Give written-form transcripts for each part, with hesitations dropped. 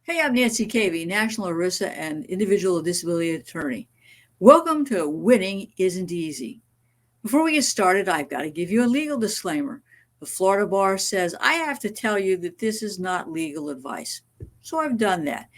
Hey, I'm Nancy Cavey, National ERISA and Individual Disability Attorney. Welcome to Winning Isn't Easy. Before we get started, I've got to give you a legal disclaimer. The Florida Bar says I have to tell you that this is not legal advice. So I've done that.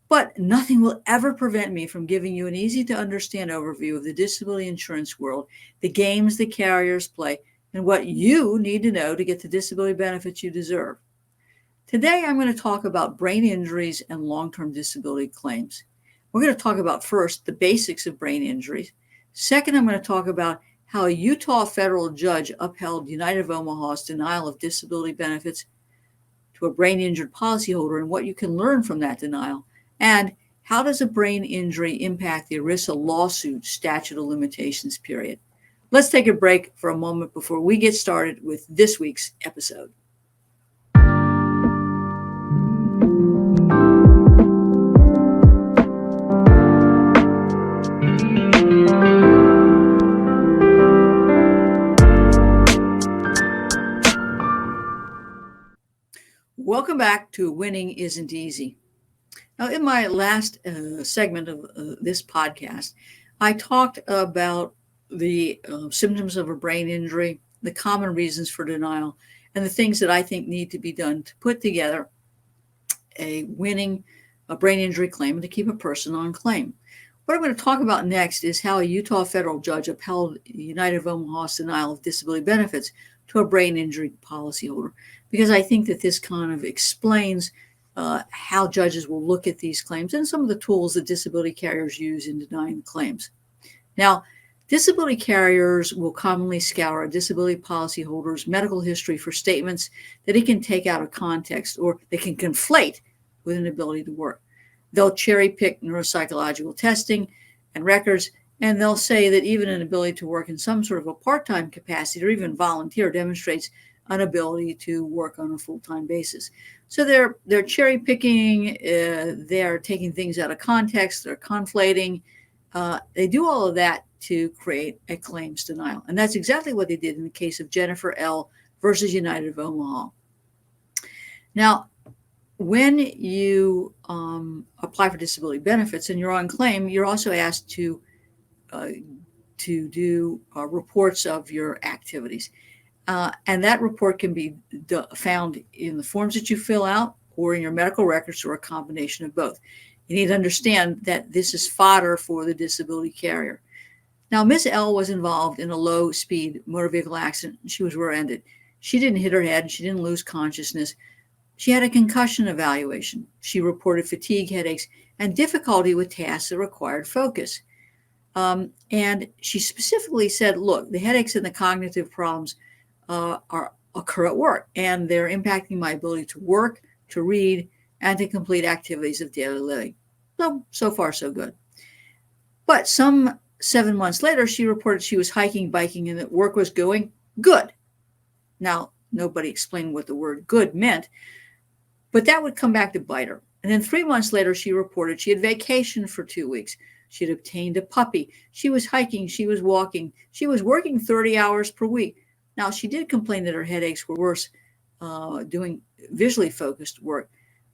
But nothing will ever prevent me from giving you an easy to understand overview of the disability insurance world, the games the carriers play, and what you need to know to get the disability benefits you deserve. Today, I'm going to talk about brain injuries and long-term disability claims. We're going to talk about first the basics of brain injuries. Second, I'm going to talk about how a Utah federal judge upheld United of Omaha's denial of disability benefits to a brain injured policyholder and what you can learn from that denial. And how does a brain injury impact the ERISA lawsuit statute of limitations period? Let's take a break for a moment before we get started with this week's episode. Welcome back to Winning Isn't Easy. Now, in my last segment of this podcast, I talked about the symptoms of a brain injury, the common reasons for denial, and the things that I think need to be done to put together a brain injury claim and to keep a person on claim. What I'm going to talk about next is how a Utah federal judge upheld United of Omaha's denial of disability benefits to a brain injury policyholder, because I think that this kind of explains how judges will look at these claims and some of the tools that disability carriers use in denying claims. Now, disability carriers will commonly scour a disability policyholder's medical history for statements that it can take out of context or they can conflate with an ability to work. They'll cherry pick neuropsychological testing and records, and they'll say that even an ability to work in some sort of a part-time capacity or even volunteer demonstrates an ability to work on a full-time basis. So they're cherry picking, they're taking things out of context, they're conflating. They do all of that to create a claims denial. And that's exactly what they did in the case of Jennifer L. versus United of Omaha. Now, when you apply for disability benefits and you're on claim, you're also asked to do reports of your activities. And that report can be found in the forms that you fill out or in your medical records or a combination of both. You need to understand that this is fodder for the disability carrier. Now, Ms. L was involved in a low-speed motor vehicle accident, and she was rear-ended. She didn't hit her head. She didn't lose consciousness. She had a concussion evaluation. She reported fatigue, headaches, and difficulty with tasks that required focus. And she specifically said, look, the headaches and the cognitive problems occur at work, and they're impacting my ability to work, to read, and to complete activities of daily living. So far, so good. But some 7 months later, she reported she was hiking, biking, and that work was going good. Now, nobody explained what the word good meant, but that would come back to bite her. And then 3 months later, she reported she had vacationed for 2 weeks. She had obtained a puppy. She was hiking. She was walking. She was working 30 hours per week. Now, she did complain that her headaches were worse doing visually focused work,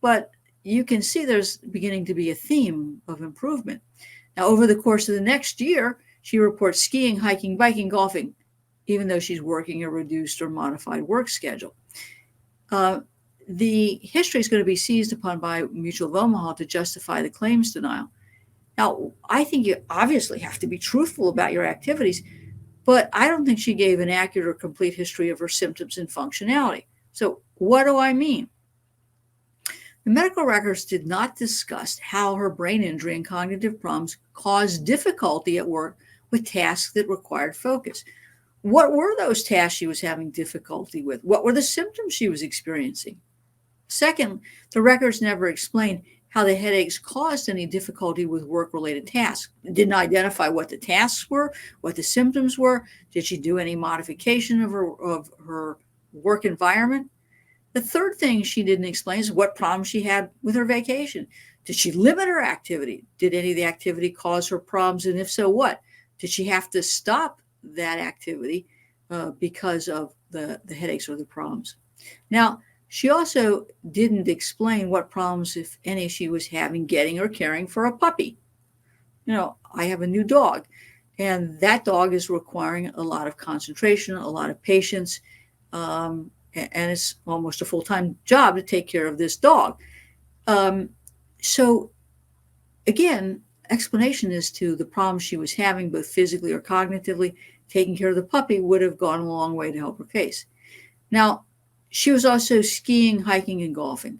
but you can see there's beginning to be a theme of improvement. Now, over the course of the next year, she reports skiing, hiking, biking, golfing, even though she's working a reduced or modified work schedule. The history is going to be seized upon by Mutual of Omaha to justify the claims denial. Now, I think you obviously have to be truthful about your activities, but I don't think she gave an accurate or complete history of her symptoms and functionality. So what do I mean? The medical records did not discuss how her brain injury and cognitive problems caused difficulty at work with tasks that required focus. What were those tasks she was having difficulty with? What were the symptoms she was experiencing? Second, the records never explained how the headaches caused any difficulty with work-related tasks. It didn't identify what the tasks were, what the symptoms were. Did she do any modification of her work environment? The third thing she didn't explain is what problems she had with her vacation. Did she limit her activity? Did any of the activity cause her problems? And if so, what? Did she have to stop that activity because of the headaches or the problems? Now, She also didn't explain what problems, if any, she was having getting or caring for a puppy. I have a new dog, and that dog is requiring a lot of concentration, a lot of patience, and it's almost a full-time job to take care of this dog. So again, explanation as to the problems she was having, both physically or cognitively, taking care of the puppy would have gone a long way to help her case. Now, she was also skiing, hiking, and golfing.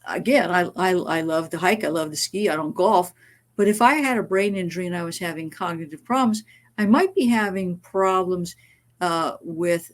Again, I love to hike, I love to ski, I don't golf. But if I had a brain injury and I was having cognitive problems, I might be having problems with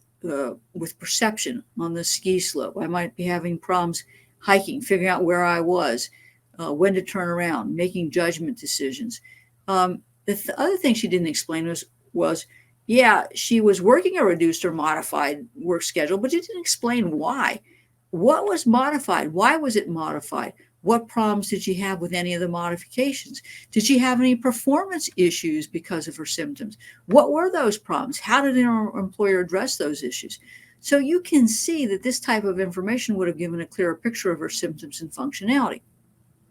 perception on the ski slope. I might be having problems hiking, figuring out where I was, when to turn around, making judgment decisions. The other thing she didn't explain was yeah, she was working a reduced or modified work schedule, but she didn't explain why. What was modified? Why was it modified? What problems did she have with any of the modifications? Did she have any performance issues because of her symptoms? What were those problems? How did her employer address those issues? So you can see that this type of information would have given a clearer picture of her symptoms and functionality.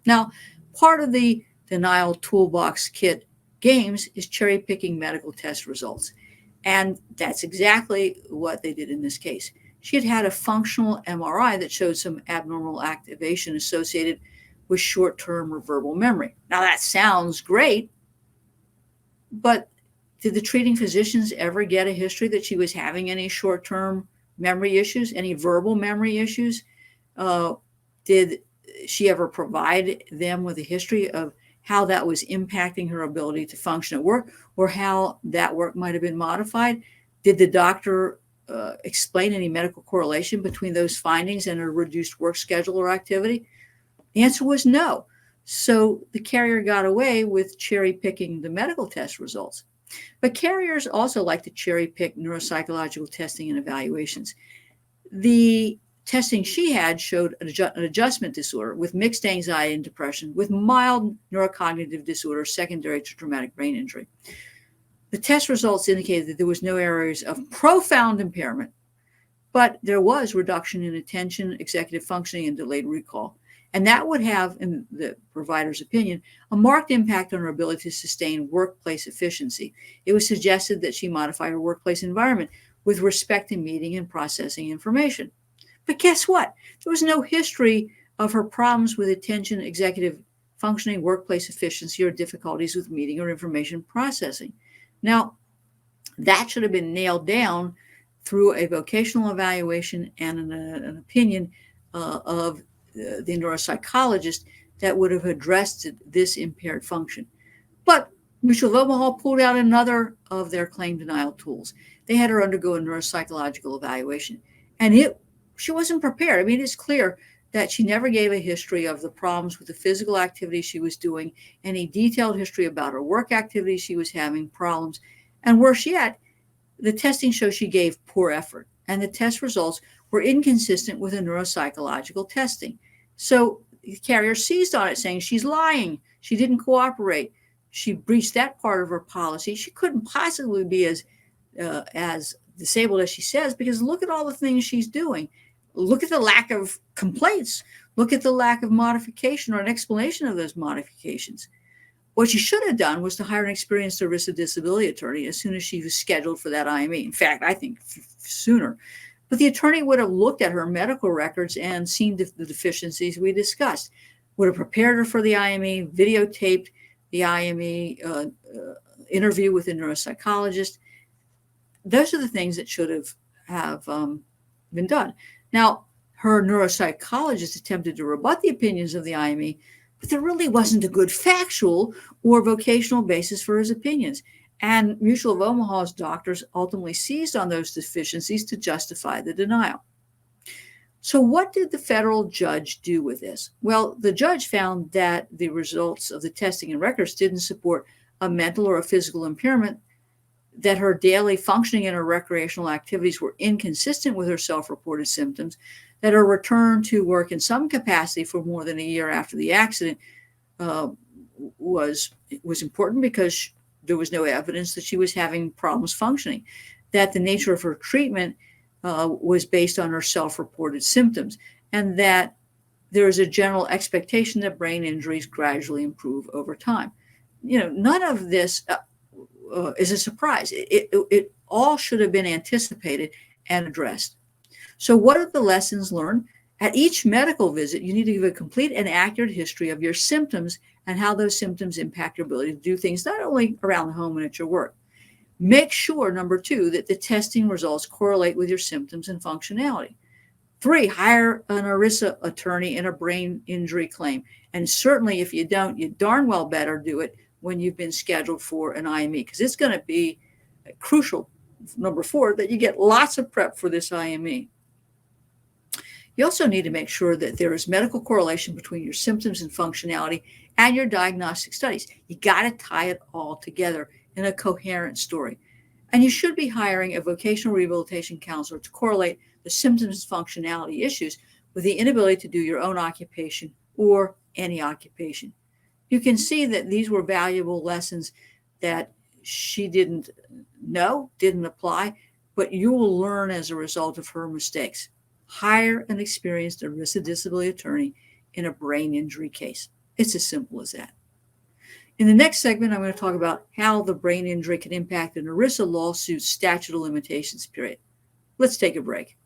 Now, part of the denial toolbox kit games is cherry picking medical test results. And that's exactly what they did in this case. She had had a functional MRI that showed some abnormal activation associated with short-term or verbal memory. Now that sounds great, but did the treating physicians ever get a history that she was having any short-term memory issues, any verbal memory issues? Did she ever provide them with a history of how that was impacting her ability to function at work, or how that work might have been modified? Did the doctor explain any medical correlation between those findings and a reduced work schedule or activity? The answer was no. So the carrier got away with cherry picking the medical test results. But carriers also like to cherry pick neuropsychological testing and evaluations. The testing she had showed an adjustment disorder with mixed anxiety and depression with mild neurocognitive disorder secondary to traumatic brain injury. The test results indicated that there was no areas of profound impairment, but there was reduction in attention, executive functioning, and delayed recall. And that would have, in the provider's opinion, a marked impact on her ability to sustain workplace efficiency. It was suggested that she modify her workplace environment with respect to meeting and processing information. But guess what? There was no history of her problems with attention, executive functioning, workplace efficiency, or difficulties with meeting or information processing. Now, that should have been nailed down through a vocational evaluation and an opinion of the neuropsychologist that would have addressed this impaired function. But Mutual of Omaha pulled out another of their claim denial tools. They had her undergo a neuropsychological evaluation, and she wasn't prepared. I mean, it's clear that she never gave a history of the problems with the physical activity she was doing, any detailed history about her work activities she was having problems, and worse yet, the testing shows she gave poor effort, and the test results were inconsistent with the neuropsychological testing. So the carrier seized on it, saying she's lying, she didn't cooperate, she breached that part of her policy. She couldn't possibly be as disabled as she says, because look at all the things she's doing. Look at the lack of complaints. Look at the lack of modification or an explanation of those modifications. What she should have done was to hire an experienced ERISA disability attorney as soon as she was scheduled for that IME. In fact, I think sooner. But the attorney would have looked at her medical records and seen the deficiencies we discussed, would have prepared her for the IME, videotaped the IME interview with a neuropsychologist. Those are the things that should have been done. Now, her neuropsychologist attempted to rebut the opinions of the IME, but there really wasn't a good factual or vocational basis for his opinions. And Mutual of Omaha's doctors ultimately seized on those deficiencies to justify the denial. So what did the federal judge do with this? Well, the judge found that the results of the testing and records didn't support a mental or a physical impairment, that her daily functioning and her recreational activities were inconsistent with her self-reported symptoms, that her return to work in some capacity for more than a year after the accident was important because there was no evidence that she was having problems functioning, that the nature of her treatment was based on her self-reported symptoms, and that there is a general expectation that brain injuries gradually improve over time. None of this is a surprise. It all should have been anticipated and addressed. So what are the lessons learned? At each medical visit, you need to give a complete and accurate history of your symptoms and how those symptoms impact your ability to do things not only around the home and at your work. Make sure, number 2, that the testing results correlate with your symptoms and functionality. 3, hire an ERISA attorney in a brain injury claim. And certainly if you don't, you darn well better do it when you've been scheduled for an IME, because it's going to be crucial, number 4, that you get lots of prep for this IME. You also need to make sure that there is medical correlation between your symptoms and functionality and your diagnostic studies. You got to tie it all together in a coherent story. And you should be hiring a vocational rehabilitation counselor to correlate the symptoms and functionality issues with the inability to do your own occupation or any occupation. You can see that these were valuable lessons that she didn't know, didn't apply, but you will learn as a result of her mistakes. Hire an experienced ERISA disability attorney in a brain injury case. It's as simple as that. In the next segment, I'm going to talk about how the brain injury can impact an ERISA lawsuit statute of limitations period. Let's take a break.